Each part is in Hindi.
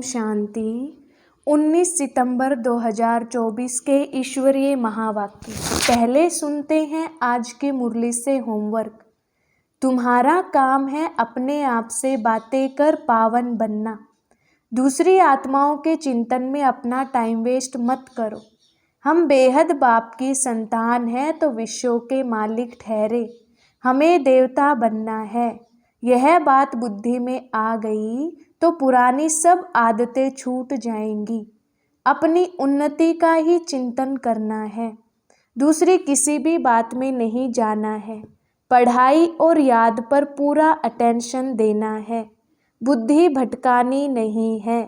शांति। 19 सितंबर 2024 के ईश्वरीय महावाक्य। पहले सुनते हैं आज की मुरली से होमवर्क। तुम्हारा काम है अपने आप से बातें कर पावन बनना। दूसरी आत्माओं के चिंतन में अपना टाइम वेस्ट मत करो। हम बेहद बाप की संतान हैं तो विश्व के मालिक ठहरे। हमें देवता बनना है। यह बात बुद्धि में आ गई तो पुरानी सब आदतें छूट जाएंगी। अपनी उन्नति का ही चिंतन करना है, दूसरी किसी भी बात में नहीं जाना है। पढ़ाई और याद पर पूरा अटेंशन देना है, बुद्धि भटकानी नहीं है।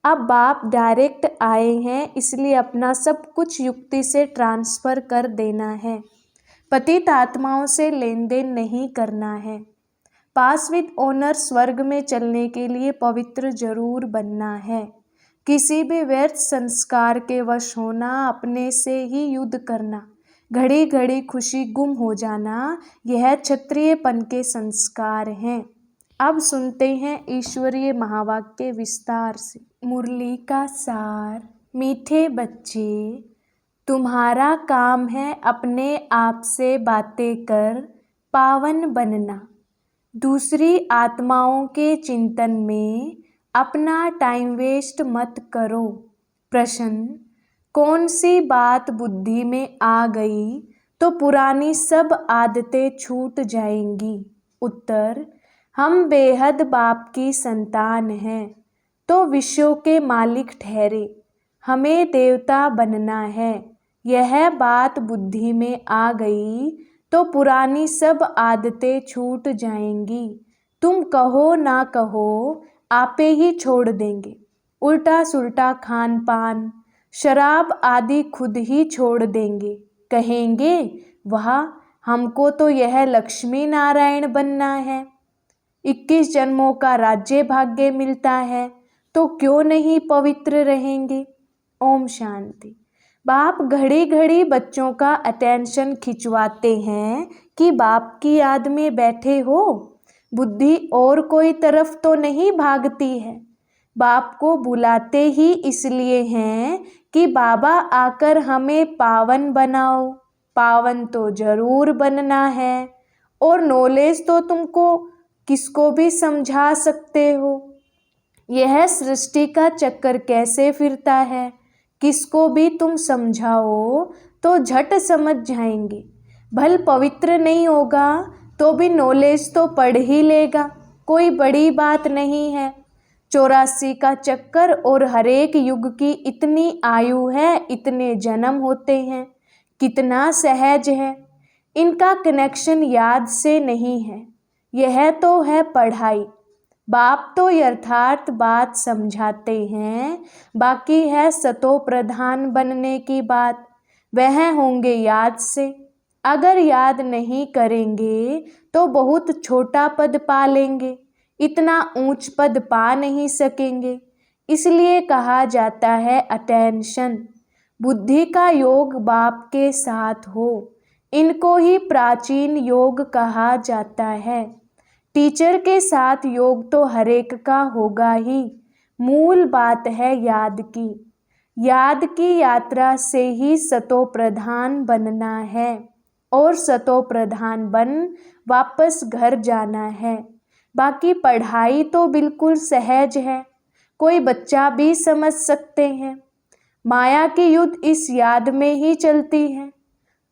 अब बाप डायरेक्ट आए हैं इसलिए अपना सब कुछ युक्ति से ट्रांसफ़र कर देना है। पतित आत्माओं से लेन देन नहीं करना है। पास विद ऑनर स्वर्ग में चलने के लिए पवित्र जरूर बनना है। किसी भी व्यर्थ संस्कार के वश होना, अपने से ही युद्ध करना, घड़ी घड़ी खुशी गुम हो जाना, यह क्षत्रियपन के संस्कार हैं। अब सुनते हैं ईश्वरीय महावाक्य विस्तार से। मुरली का सार। मीठे बच्चे, तुम्हारा काम है अपने आप से बातें कर पावन बनना। दूसरी आत्माओं के चिंतन में अपना टाइम वेस्ट मत करो। प्रश्न, कौन सी बात बुद्धि में आ गई तो पुरानी सब आदतें छूट जाएंगी? उत्तर, हम बेहद बाप की संतान हैं तो विश्व के मालिक ठहरे। हमें देवता बनना है। यह बात बुद्धि में आ गई तो पुरानी सब आदतें छूट जाएंगी। तुम कहो ना कहो, आपे ही छोड़ देंगे। उल्टा सुल्टा खान पान, शराब आदि खुद ही छोड़ देंगे। कहेंगे, वाह, हमको तो यह लक्ष्मी नारायण बनना है। 21 जन्मों का राज्य भाग्य मिलता है तो क्यों नहीं पवित्र रहेंगे। ओम शांति। बाप घड़ी घड़ी बच्चों का अटेंशन खिंचवाते हैं कि बाप की याद में बैठे हो। बुद्धि और कोई तरफ तो नहीं भागती है। बाप को बुलाते ही इसलिए हैं कि बाबा आकर हमें पावन बनाओ। पावन तो जरूर बनना है और नॉलेज तो तुमको किसको भी समझा सकते हो। यह सृष्टि का चक्कर कैसे फिरता है, किसको भी तुम समझाओ तो झट समझ जाएंगे। भल पवित्र नहीं होगा तो भी नॉलेज तो पढ़ ही लेगा, कोई बड़ी बात नहीं है। 84 का चक्कर और हरेक युग की इतनी आयु है, इतने जन्म होते हैं, कितना सहज है। इनका कनेक्शन याद से नहीं है, यह तो है पढ़ाई। बाप तो यथार्थ बात समझाते हैं, बाकी है सतो प्रधान बनने की बात, वह होंगे याद से। अगर याद नहीं करेंगे तो बहुत छोटा पद पा लेंगे, इतना ऊंच पद पा नहीं सकेंगे। इसलिए कहा जाता है अटेंशन। बुद्धि का योग बाप के साथ हो, इनको ही प्राचीन योग कहा जाता है। टीचर के साथ योग तो हरेक का होगा ही। मूल बात है याद की। याद की यात्रा से ही सतो प्रधान बनना है और सतो प्रधान बन वापस घर जाना है। बाकी पढ़ाई तो बिल्कुल सहज है, कोई बच्चा भी समझ सकते हैं। माया की युद्ध इस याद में ही चलती है।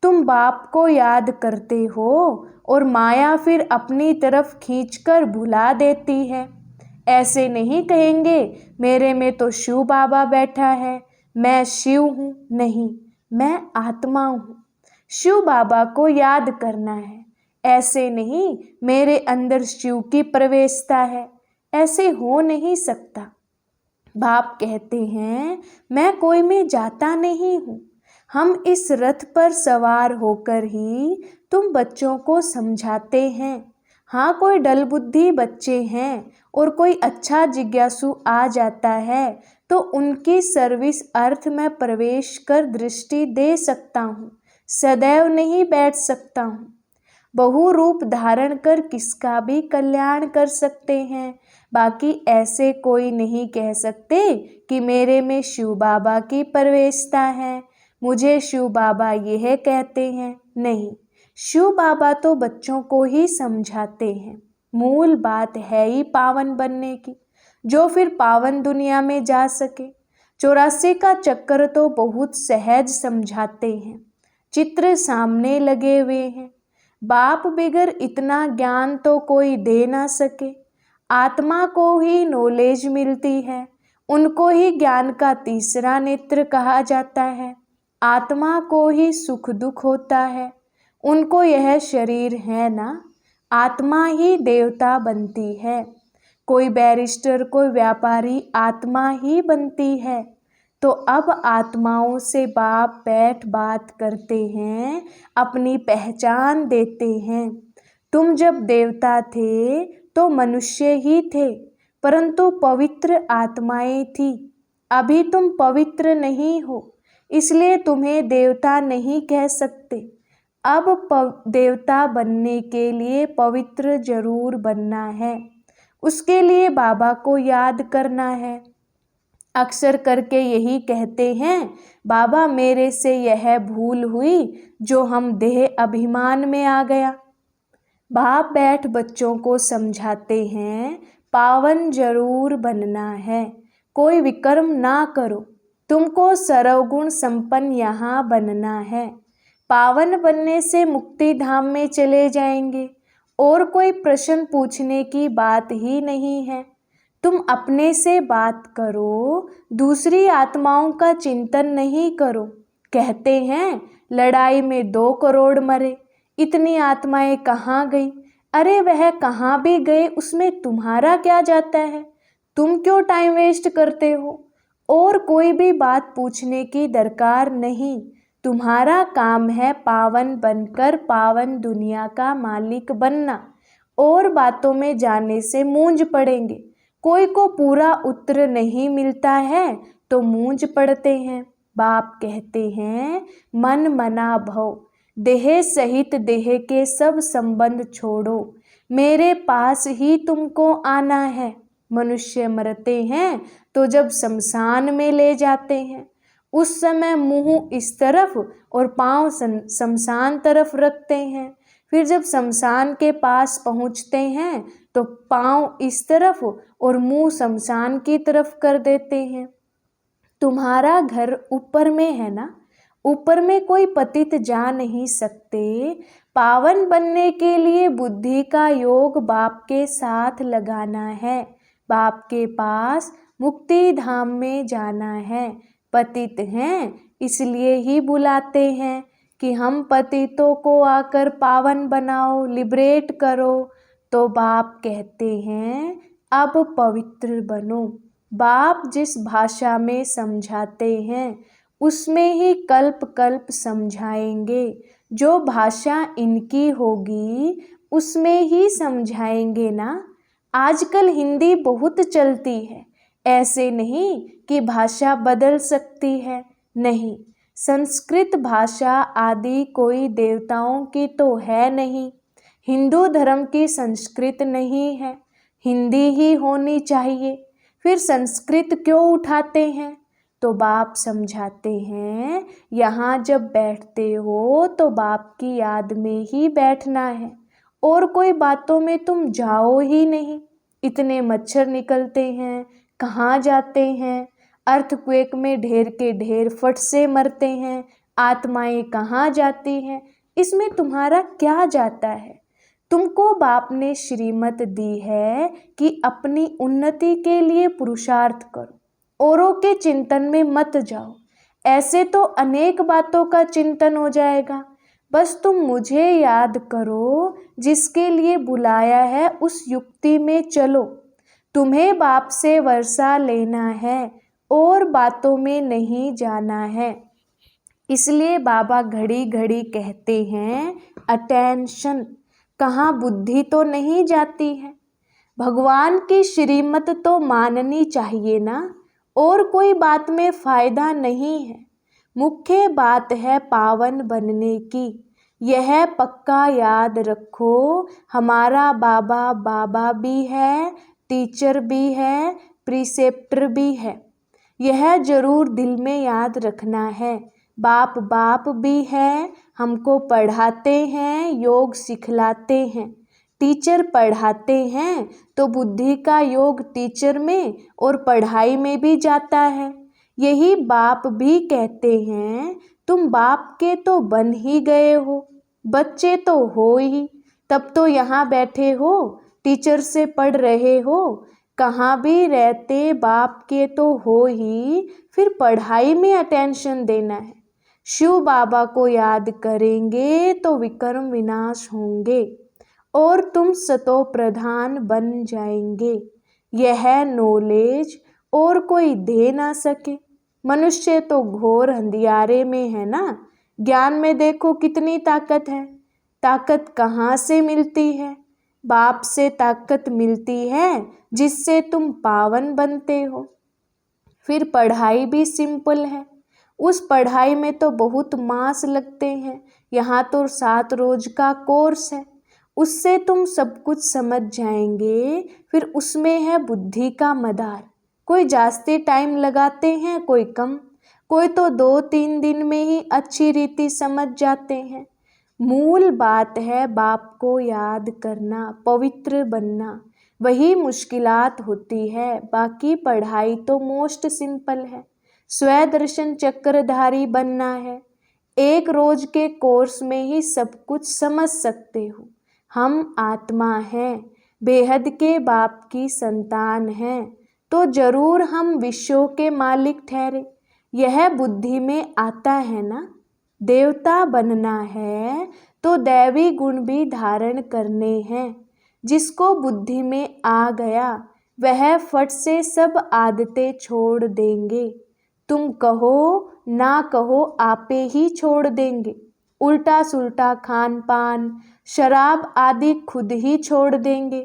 तुम बाप को याद करते हो और माया फिर अपनी तरफ खींचकर भुला देती है। ऐसे नहीं कहेंगे मेरे में तो शिव बाबा बैठा है, मैं शिव हूँ। नहीं, मैं आत्मा हूँ। शिव बाबा को याद करना है। ऐसे नहीं मेरे अंदर शिव की प्रवेशता है, ऐसे हो नहीं सकता। बाप कहते हैं मैं कोई में जाता नहीं हूँ। हम इस रथ पर सवार होकर ही तुम बच्चों को समझाते हैं। हाँ, कोई डल बुद्धि बच्चे हैं और कोई अच्छा जिज्ञासु आ जाता है तो उनकी सर्विस अर्थ में प्रवेश कर दृष्टि दे सकता हूँ, सदैव नहीं बैठ सकता हूँ। बहु रूप धारण कर किसका भी कल्याण कर सकते हैं। बाकी ऐसे कोई नहीं कह सकते कि मेरे में शिव बाबा की प्रवेशता है, मुझे शिव बाबा यह कहते हैं। नहीं, शिव बाबा तो बच्चों को ही समझाते हैं। मूल बात है ही पावन बनने की, जो फिर पावन दुनिया में जा सके। 84 का चक्कर तो बहुत सहज समझाते हैं, चित्र सामने लगे हुए हैं। बाप बिगर इतना ज्ञान तो कोई दे ना सके। आत्मा को ही नॉलेज मिलती है, उनको ही ज्ञान का तीसरा नेत्र कहा जाता है। आत्मा को ही सुख दुख होता है, उनको यह शरीर है ना। आत्मा ही देवता बनती है। कोई बैरिस्टर, कोई व्यापारी, आत्मा ही बनती है। तो अब आत्माओं से बाप बैठ बात करते हैं, अपनी पहचान देते हैं। तुम जब देवता थे तो मनुष्य ही थे, परंतु पवित्र आत्माएं थी। अभी तुम पवित्र नहीं हो, इसलिए तुम्हें देवता नहीं कह सकते। अब देवता बनने के लिए पवित्र जरूर बनना है। उसके लिए बाबा को याद करना है। अक्सर करके यही कहते हैं, बाबा मेरे से यह भूल हुई जो हम देह अभिमान में आ गया। बाप बैठ बच्चों को समझाते हैं, पावन जरूर बनना है, कोई विकर्म ना करो। तुमको सर्वगुण संपन्न यहाँ बनना है। पावन बनने से मुक्ति धाम में चले जाएंगे, और कोई प्रश्न पूछने की बात ही नहीं है। तुम अपने से बात करो, दूसरी आत्माओं का चिंतन नहीं करो। कहते हैं लड़ाई में 2 करोड़ मरे, इतनी आत्माएं कहाँ गई? अरे वह कहाँ भी गए, उसमें तुम्हारा क्या जाता है? तुम क्यों टाइम वेस्ट करते हो? और कोई भी बात पूछने की दरकार नहीं। तुम्हारा काम है पावन बनकर पावन दुनिया का मालिक बनना। और बातों में जाने से मूंझ पड़ेंगे। कोई को पूरा उत्तर नहीं मिलता है तो मूंझ पड़ते हैं। बाप कहते हैं मन मना भव, देह सहित देह के सब संबंध छोड़ो, मेरे पास ही तुमको आना है। मनुष्य मरते हैं तो जब शमशान में ले जाते हैं, उस समय मुंह इस तरफ और पांव शमशान तरफ रखते हैं। फिर जब शमशान के पास पहुंचते हैं तो पांव इस तरफ और मुंह शमशान की तरफ कर देते हैं। तुम्हारा घर ऊपर में है ना, ऊपर में कोई पतित जा नहीं सकते। पावन बनने के लिए बुद्धि का योग बाप के साथ लगाना है। बाप के पास मुक्ति धाम में जाना है। पतित हैं इसलिए ही बुलाते हैं कि हम पतितों को आकर पावन बनाओ, लिबरेट करो। तो बाप कहते हैं अब पवित्र बनो। बाप जिस भाषा में समझाते हैं उसमें ही कल्प कल्प समझाएंगे। जो भाषा इनकी होगी उसमें ही समझाएंगे ना। आजकल हिंदी बहुत चलती है, ऐसे नहीं कि भाषा बदल सकती है, नहीं। संस्कृत भाषा आदि कोई देवताओं की तो है नहीं। हिंदू धर्म की संस्कृत नहीं है, हिंदी ही होनी चाहिए। फिर संस्कृत क्यों उठाते हैं? तो बाप समझाते हैं यहाँ जब बैठते हो तो बाप की याद में ही बैठना है, और कोई बातों में तुम जाओ ही नहीं। इतने मच्छर निकलते हैं, कहाँ जाते हैं? अर्थक्वेक में ढेर के ढेर फट से मरते हैं, आत्माएं कहाँ जाती हैं? इसमें तुम्हारा क्या जाता है? तुमको बाप ने श्रीमत दी है कि अपनी उन्नति के लिए पुरुषार्थ करो, औरों के चिंतन में मत जाओ। ऐसे तो अनेक बातों का चिंतन हो जाएगा। बस तुम मुझे याद करो, जिसके लिए बुलाया है उस युक्ति में चलो। तुम्हें बाप से वर्षा लेना है और बातों में नहीं जाना है। इसलिए बाबा घड़ी घड़ी कहते हैं अटेंशन। कहाँ बुद्धि तो नहीं जाती है? भगवान की श्रीमत तो माननी चाहिए ना, और कोई बात में फायदा नहीं है। मुख्य बात है पावन बनने की। यह पक्का याद रखो, हमारा बाबा बाबा भी है, टीचर भी है, प्रीसेप्टर भी है। यह जरूर दिल में याद रखना है। बाप बाप भी है, हमको पढ़ाते हैं, योग सिखलाते हैं। टीचर पढ़ाते हैं तो बुद्धि का योग टीचर में और पढ़ाई में भी जाता है। यही बाप भी कहते हैं, तुम बाप के तो बन ही गए हो, बच्चे तो हो ही, तब तो यहाँ बैठे हो, टीचर से पढ़ रहे हो। कहाँ भी रहते बाप के तो हो ही, फिर पढ़ाई में अटेंशन देना है। शिव बाबा को याद करेंगे तो विक्रम विनाश होंगे और तुम सतो प्रधान बन जाएंगे। यह नॉलेज और कोई दे ना सके। मनुष्य तो घोर अंधियारे में है ना। ज्ञान में देखो कितनी ताकत है। ताकत कहाँ से मिलती है? बाप से ताकत मिलती है जिससे तुम पावन बनते हो। फिर पढ़ाई भी सिंपल है। उस पढ़ाई में तो बहुत मास लगते हैं। यहाँ तो 7 रोज का कोर्स है, उससे तुम सब कुछ समझ जाएंगे। फिर उसमें है बुद्धि का मदार। कोई जास्ती टाइम लगाते हैं, कोई कम, कोई तो 2-3 दिन में ही अच्छी रीति समझ जाते हैं। मूल बात है बाप को याद करना, पवित्र बनना। वही मुश्किलात होती है, बाकी पढ़ाई तो मोस्ट सिंपल है। स्वदर्शन चक्रधारी बनना है। 1 रोज के कोर्स में ही सब कुछ समझ सकते हो। हम आत्मा हैं, बेहद के बाप की संतान हैं, तो जरूर हम विश्व के मालिक ठहरे। यह बुद्धि में आता है ना। देवता बनना है तो दैवी गुण भी धारण करने हैं। जिसको बुद्धि में आ गया वह फट से सब आदतें छोड़ देंगे। तुम कहो ना कहो आपे ही छोड़ देंगे। उल्टा सुल्टा खान पान, शराब आदि खुद ही छोड़ देंगे।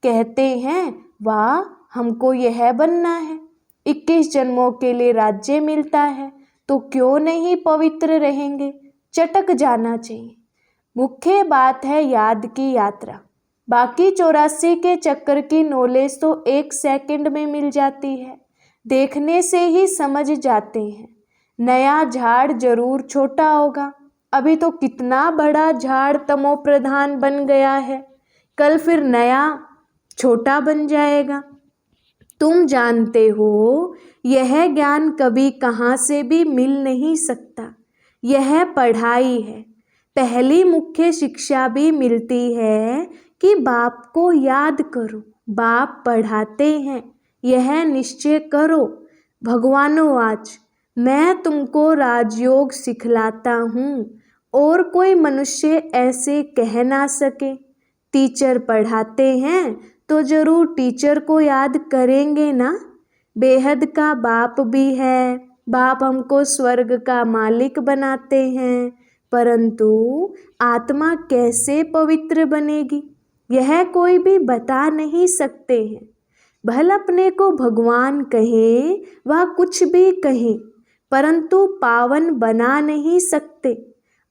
कहते हैं वाह हमको यह बनना है, 21 जन्मों के लिए राज्य मिलता है, तो क्यों नहीं पवित्र रहेंगे। चटक जाना चाहिए। मुख्य बात है याद की यात्रा। बाकी 84 के चक्कर की नॉलेज तो 1 सेकंड में मिल जाती है। देखने से ही समझ जाते हैं। नया झाड़ जरूर छोटा होगा, अभी तो कितना बड़ा झाड़ तमो प्रधान बन गया है, कल फिर नया छोटा बन जाएगा। तुम जानते हो यह ज्ञान कभी कहाँ से भी मिल नहीं सकता। यह पढ़ाई है। पहली मुख्य शिक्षा भी मिलती है कि बाप को याद करो। बाप पढ़ाते हैं, यह निश्चय करो। भगवानो आज मैं तुमको राजयोग सिखलाता हूँ और कोई मनुष्य ऐसे कह ना सके। टीचर पढ़ाते हैं तो जरूर टीचर को याद करेंगे ना। बेहद का बाप भी है, बाप हमको स्वर्ग का मालिक बनाते हैं, परंतु आत्मा कैसे पवित्र बनेगी यह कोई भी बता नहीं सकते हैं। भल अपने को भगवान कहें वह कुछ भी कहें, परंतु पावन बना नहीं सकते।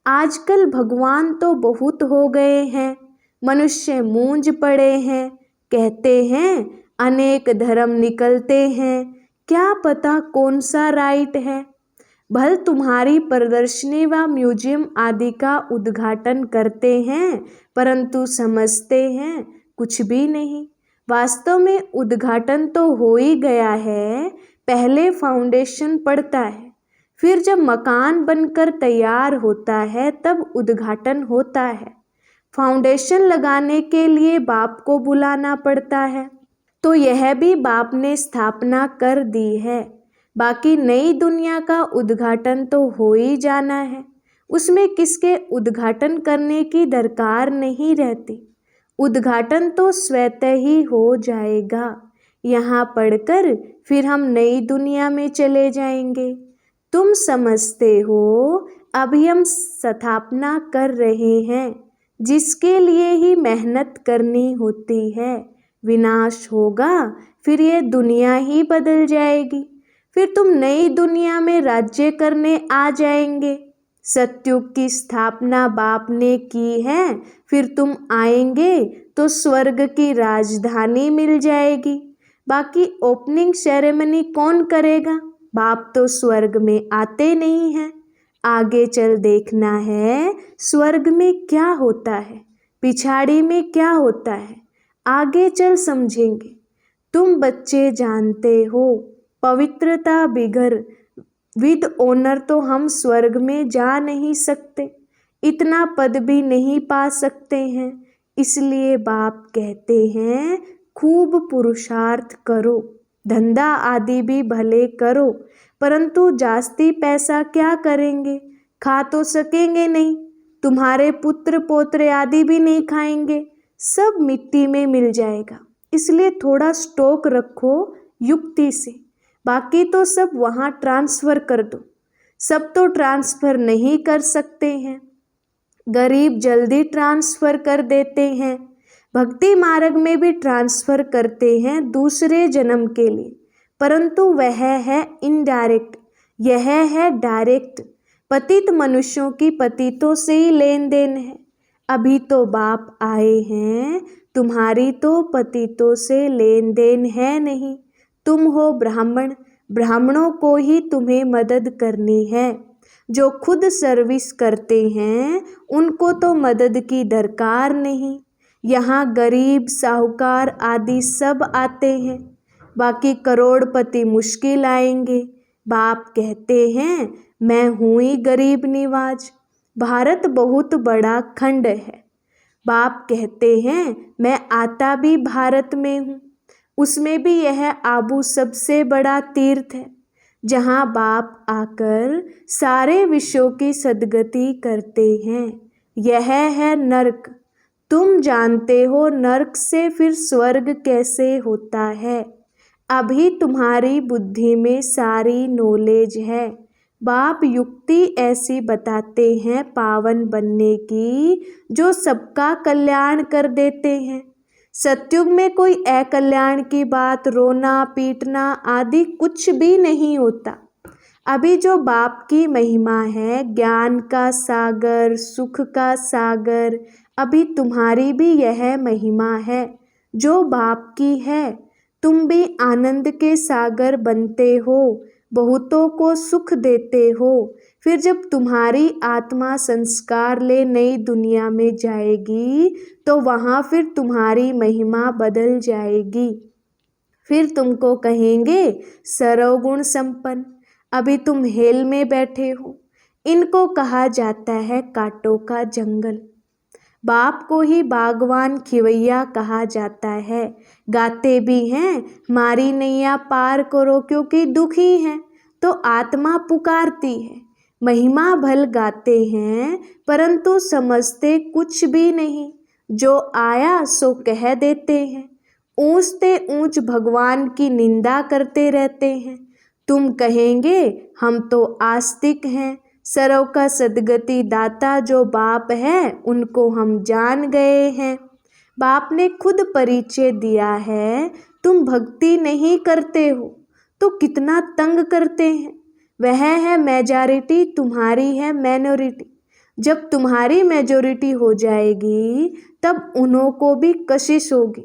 आजकल भगवान तो बहुत हो गए हैं, मनुष्य मूंज पड़े हैं। कहते हैं अनेक धर्म निकलते हैं, क्या पता कौन सा राइट है। भल तुम्हारी प्रदर्शनी व म्यूजियम आदि का उद्घाटन करते हैं, परंतु समझते हैं कुछ भी नहीं। वास्तव में उद्घाटन तो हो ही गया है। पहले फाउंडेशन पड़ता है, फिर जब मकान बनकर तैयार होता है तब उद्घाटन होता है। फाउंडेशन लगाने के लिए बाप को बुलाना पड़ता है, तो यह भी बाप ने स्थापना कर दी है। बाकी नई दुनिया का उद्घाटन तो हो ही जाना है, उसमें किसके उद्घाटन करने की दरकार नहीं रहती। उद्घाटन तो स्वतः ही हो जाएगा। यहाँ पढ़कर फिर हम नई दुनिया में चले जाएंगे। तुम समझते हो अभी हम स्थापना कर रहे हैं, जिसके लिए ही मेहनत करनी होती है। विनाश होगा फिर ये दुनिया ही बदल जाएगी, फिर तुम नई दुनिया में राज्य करने आ जाएंगे। सतयुग की स्थापना बाप ने की है, फिर तुम आएंगे तो स्वर्ग की राजधानी मिल जाएगी। बाकी ओपनिंग सेरेमनी कौन करेगा? बाप तो स्वर्ग में आते नहीं हैं। आगे चल देखना है स्वर्ग में क्या होता है, पिछाड़ी में क्या होता है, आगे चल समझेंगे। तुम बच्चे जानते हो पवित्रता बिगर विद ऑनर तो हम स्वर्ग में जा नहीं सकते, इतना पद भी नहीं पा सकते हैं। इसलिए बाप कहते हैं खूब पुरुषार्थ करो, धंधा आदि भी भले करो, परंतु जास्ती पैसा क्या करेंगे? खा तो सकेंगे नहीं, तुम्हारे पुत्र पोत्रे आदि भी नहीं खाएंगे, सब मिट्टी में मिल जाएगा। इसलिए थोड़ा स्टॉक रखो युक्ति से, बाकी तो सब वहाँ ट्रांसफ़र कर दो। सब तो ट्रांसफ़र नहीं कर सकते हैं, गरीब जल्दी ट्रांसफ़र कर देते हैं, भक्ति मार्ग में भी ट्रांसफ़र करते हैं दूसरे जन्म के लिए, परंतु वह है इनडायरेक्ट, यह है डायरेक्ट। पतित मनुष्यों की पतितों से ही लेन देन है। अभी तो बाप आए हैं, तुम्हारी तो पतितों से लेन देन है नहीं। तुम हो ब्राह्मण, ब्राह्मणों को ही तुम्हें मदद करनी है। जो खुद सर्विस करते हैं उनको तो मदद की दरकार नहीं। यहाँ गरीब साहूकार आदि सब आते हैं, बाकी करोड़पति मुश्किल आएंगे। बाप कहते हैं मैं हूँ ही गरीब निवाज। भारत बहुत बड़ा खंड है। बाप कहते हैं मैं आता भी भारत में हूँ, उसमें भी यह आबू सबसे बड़ा तीर्थ है, जहाँ बाप आकर सारे विश्वों की सद्गति करते हैं। यह है नरक। तुम जानते हो नरक से फिर स्वर्ग कैसे होता है। अभी तुम्हारी बुद्धि में सारी नॉलेज है। बाप युक्ति ऐसी बताते हैं पावन बनने की, जो सबका कल्याण कर देते हैं। सतयुग में कोई अकल्याण की बात, रोना पीटना आदि कुछ भी नहीं होता। अभी जो बाप की महिमा है, ज्ञान का सागर, सुख का सागर, अभी तुम्हारी भी यह महिमा है जो बाप की है। तुम भी आनंद के सागर बनते हो, बहुतों को सुख देते हो। फिर जब तुम्हारी आत्मा संस्कार ले नई दुनिया में जाएगी तो वहाँ फिर तुम्हारी महिमा बदल जाएगी। फिर तुमको कहेंगे सर्वगुण संपन्न। अभी तुम हेल में बैठे हो, इनको कहा जाता है कांटों का जंगल। बाप को ही बागवान खिवैया कहा जाता है। गाते भी हैं मारी नैया पार करो, क्योंकि दुखी हैं तो आत्मा पुकारती है। महिमा भल गाते हैं परंतु समझते कुछ भी नहीं, जो आया सो कह देते हैं। ऊंचते ऊंच भगवान की निंदा करते रहते हैं। तुम कहेंगे हम तो आस्तिक हैं, सर्व का सद्गति दाता जो बाप है उनको हम जान गए हैं। बाप ने खुद परिचय दिया है। तुम भक्ति नहीं करते हो तो कितना तंग करते हैं। वह है मेजॉरिटी, तुम्हारी है माइनॉरिटी। जब तुम्हारी मेजॉरिटी हो जाएगी तब उन्हों को भी कशिश होगी,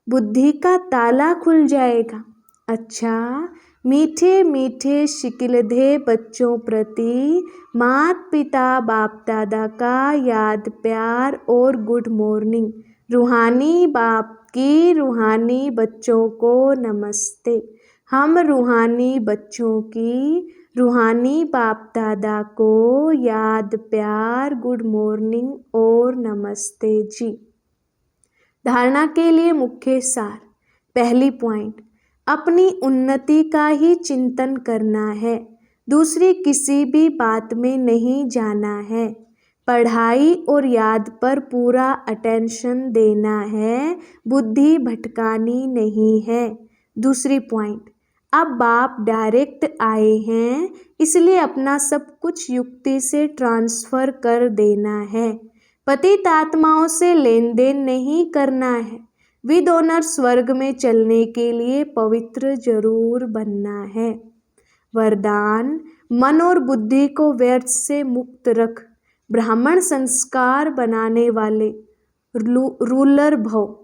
बुद्धि का ताला खुल जाएगा। अच्छा, मीठे मीठे शिकिलधे बच्चों प्रति मात पिता बाप दादा का याद प्यार और गुड मॉर्निंग। रूहानी बाप की रूहानी बच्चों को नमस्ते। हम रूहानी बच्चों की रूहानी बाप दादा को याद प्यार गुड मॉर्निंग और नमस्ते जी। धारणा के लिए मुख्य सार। पहली पॉइंट, अपनी उन्नति का ही चिंतन करना है, दूसरी किसी भी बात में नहीं जाना है। पढ़ाई और याद पर पूरा अटेंशन देना है, बुद्धि भटकानी नहीं है। दूसरी पॉइंट, अब बाप डायरेक्ट आए हैं, इसलिए अपना सब कुछ युक्ति से ट्रांसफ़र कर देना है। पतित आत्माओं से लेन देन नहीं करना है। विद ऑनर स्वर्ग में चलने के लिए पवित्र जरूर बनना है। वरदान, मन और बुद्धि को व्यर्थ से मुक्त रख, ब्राह्मण संस्कार बनाने वाले रूलर भव।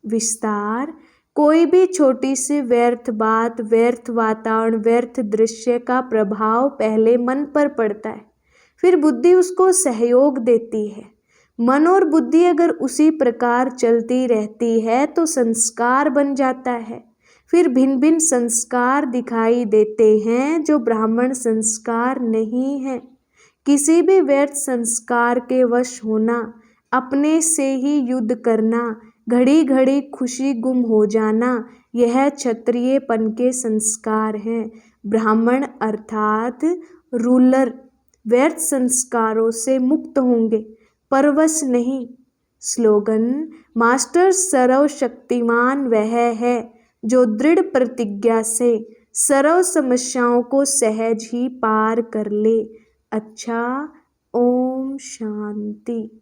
विस्तार, कोई भी छोटी सी व्यर्थ बात, व्यर्थ वातावरण, व्यर्थ दृश्य का प्रभाव पहले मन पर पड़ता है, फिर बुद्धि उसको सहयोग देती है। मन और बुद्धि अगर उसी प्रकार चलती रहती है तो संस्कार बन जाता है, फिर भिन्न भिन्न संस्कार दिखाई देते हैं जो ब्राह्मण संस्कार नहीं है। किसी भी व्यर्थ संस्कार के वश होना, अपने से ही युद्ध करना, घड़ी घड़ी खुशी गुम हो जाना, यह क्षत्रियपन के संस्कार हैं। ब्राह्मण अर्थात रूलर व्यर्थ संस्कारों से मुक्त होंगे, परवश नहीं। स्लोगन, मास्टर सर्वशक्तिमान वह है जो दृढ़ प्रतिज्ञा से सर्व समस्याओं को सहज ही पार कर ले। अच्छा, ओम शांति।